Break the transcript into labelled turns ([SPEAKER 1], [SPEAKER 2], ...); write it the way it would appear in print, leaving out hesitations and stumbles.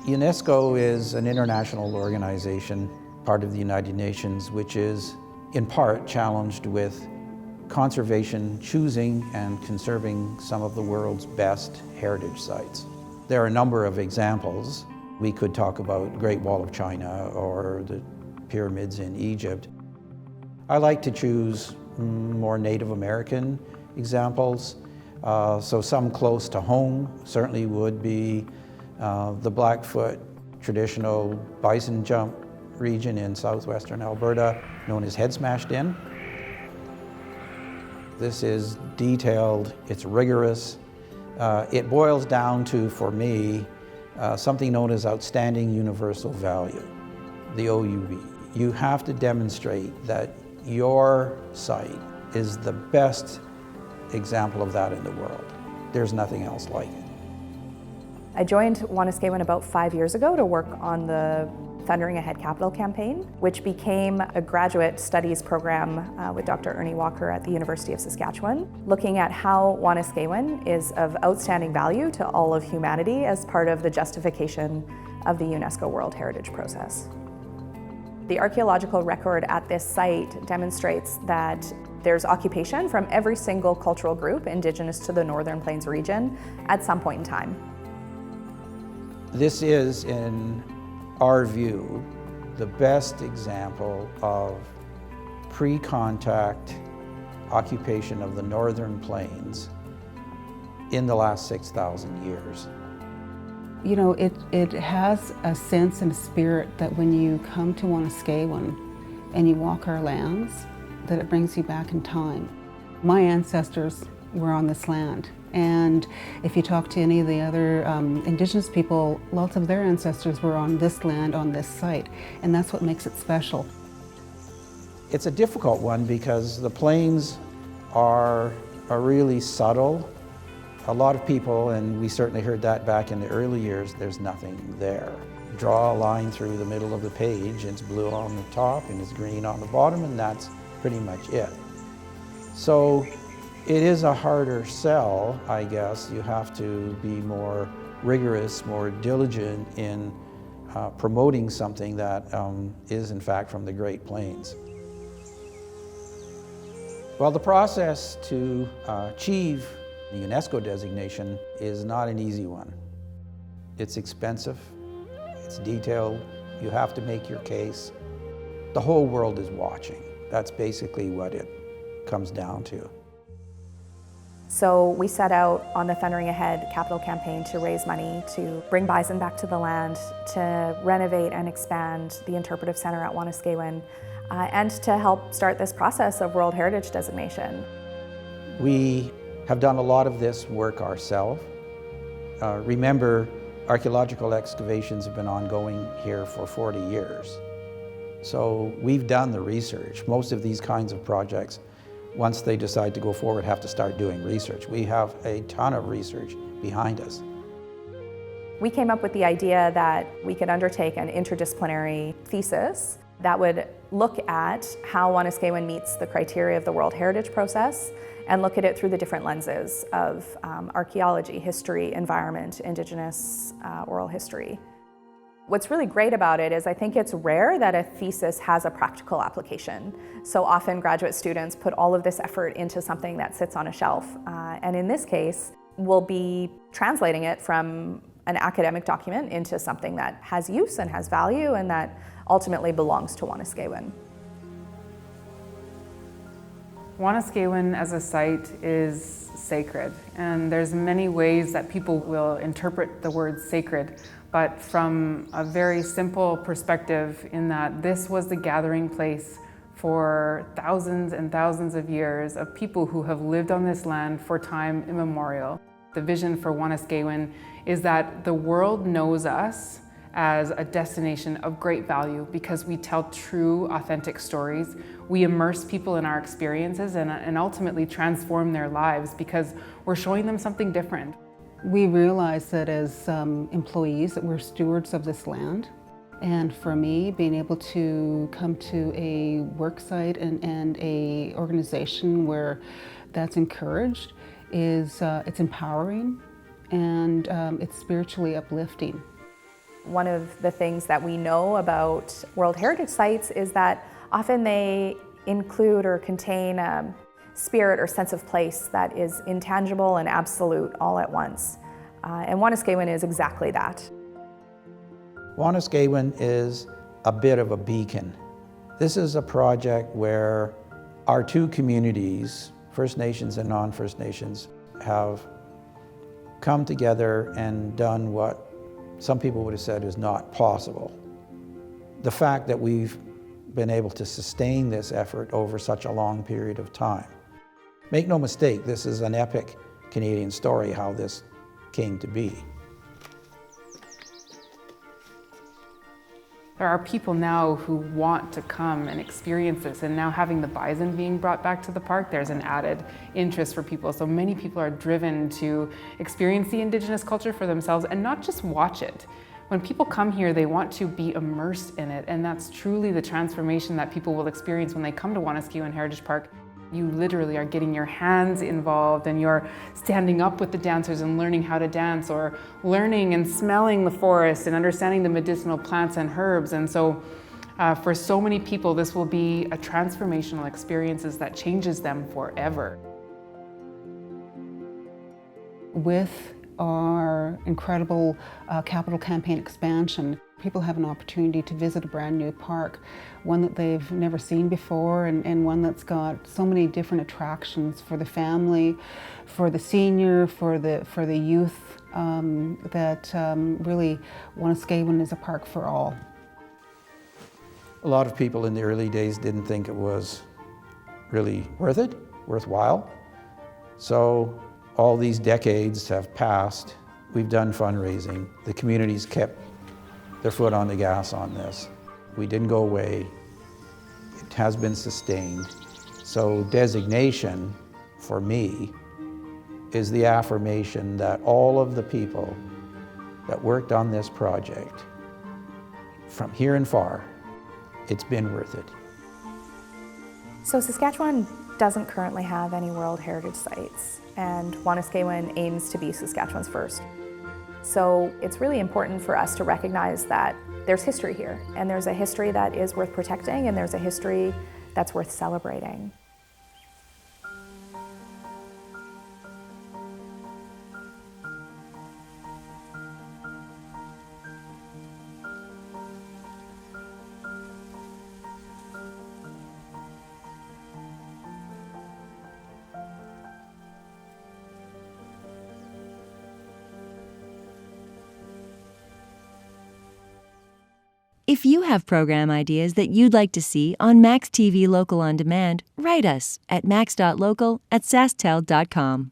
[SPEAKER 1] UNESCO is an international organization, part of the United Nations, which is in part challenged with conservation, choosing and conserving some of the world's best heritage sites. There are a number of examples. We could talk about Great Wall of China or the pyramids in Egypt. I like to choose more Native American examples. So some close to home certainly would be the Blackfoot traditional bison jump region in southwestern Alberta, known as Head Smashed In. This is detailed, it's rigorous. It boils down to, for me, something known as outstanding universal value, the OUV. You have to demonstrate that your site is the best example of that in the world. There's nothing else like it.
[SPEAKER 2] I joined Wanuskewin about 5 years ago to work on the Thundering Ahead Capital campaign, which became a graduate studies program with Dr. Ernie Walker at the University of Saskatchewan, looking at how Wanuskewin is of outstanding value to all of humanity as part of the justification of the UNESCO World Heritage process. The archaeological record at this site demonstrates that there's occupation from every single cultural group indigenous to the Northern Plains region at some point in time.
[SPEAKER 1] This is, in our view, the best example of pre-contact occupation of the Northern Plains in the last 6,000 years.
[SPEAKER 3] You know, it has a sense and a spirit that when you come to Wanuskewin and you walk our lands, that it brings you back in time. My ancestors were on this land, and if you talk to any of the other Indigenous people, lots of their ancestors were on this land, on this site, and that's what makes it special.
[SPEAKER 1] It's a difficult one because the plains are really subtle. A lot of people, and we certainly heard that back in the early years, there's nothing there. Draw a line through the middle of the page, it's blue on the top and it's green on the bottom, and that's pretty much it. So it is a harder sell, I guess. You have to be more rigorous, more diligent in promoting something that is in fact from the Great Plains. Well, the process to achieve the UNESCO designation is not an easy one. It's expensive, it's detailed, you have to make your case. The whole world is watching. That's basically what it comes down to.
[SPEAKER 2] So we set out on the Thundering Ahead capital campaign to raise money to bring bison back to the land, to renovate and expand the interpretive center at Wanuskewin, and to help start this process of World Heritage designation.
[SPEAKER 1] We have done a lot of this work ourselves. Remember, archaeological excavations have been ongoing here for 40 years. So we've done the research. Most of these kinds of projects, once they decide to go forward, have to start doing research. We have a ton of research behind us.
[SPEAKER 2] We came up with the idea that we could undertake an interdisciplinary thesis that would look at how Wanuskewin meets the criteria of the World Heritage process and look at it through the different lenses of archaeology, history, environment, Indigenous oral history. What's really great about it is I think it's rare that a thesis has a practical application. So often graduate students put all of this effort into something that sits on a shelf. And in this case, we'll be translating it from an academic document into something that has use and has value and that ultimately belongs to Wanuskewin.
[SPEAKER 4] Wanuskewin as a site is sacred, and there's many ways that people will interpret the word sacred, but from a very simple perspective in that this was the gathering place for thousands and thousands of years of people who have lived on this land for time immemorial. The vision for Wanuskewin is that the world knows us as a destination of great value because we tell true, authentic stories. We immerse people in our experiences and ultimately transform their lives because we're showing them something different.
[SPEAKER 3] We realize that as employees that we're stewards of this land. And for me, being able to come to a work site and a organization where that's encouraged is it's empowering and it's spiritually uplifting.
[SPEAKER 2] One of the things that we know about World Heritage Sites is that often they include or contain a spirit or sense of place that is intangible and absolute all at once. And Wanuskewin is exactly that.
[SPEAKER 1] Wanuskewin is a bit of a beacon. This is a project where our two communities, First Nations and non-First Nations, have come together and done what some people would have said is not possible. The fact that we've been able to sustain this effort over such a long period of time. Make no mistake, this is an epic Canadian story, how this came to be.
[SPEAKER 4] There are people now who want to come and experience this, and now having the bison being brought back to the park, there's an added interest for people. So many people are driven to experience the Indigenous culture for themselves and not just watch it. When people come here, they want to be immersed in it, and that's truly the transformation that people will experience when they come to Wanuskewin Heritage Park. You literally are getting your hands involved and you're standing up with the dancers and learning how to dance, or learning and smelling the forest and understanding the medicinal plants and herbs. And so for so many people, this will be a transformational experience that changes them forever.
[SPEAKER 3] With our incredible capital campaign expansion, people have an opportunity to visit a brand new park, one that they've never seen before, and one that's got so many different attractions for the family, for the senior, for the youth, that really Wanuskewin is a park for all.
[SPEAKER 1] A lot of people in the early days didn't think it was really worthwhile. So all these decades have passed. We've done fundraising. The community's kept their foot on the gas on this. We didn't go away. It has been sustained. So designation, for me, is the affirmation that all of the people that worked on this project, from here and far, it's been worth it.
[SPEAKER 2] So Saskatchewan doesn't currently have any World Heritage Sites, and Wanuskewin aims to be Saskatchewan's first. So it's really important for us to recognize that there's history here, and there's a history that is worth protecting, and there's a history that's worth celebrating.
[SPEAKER 5] If you have program ideas that you'd like to see on Max TV Local On Demand, write us at max.local@sasktel.com.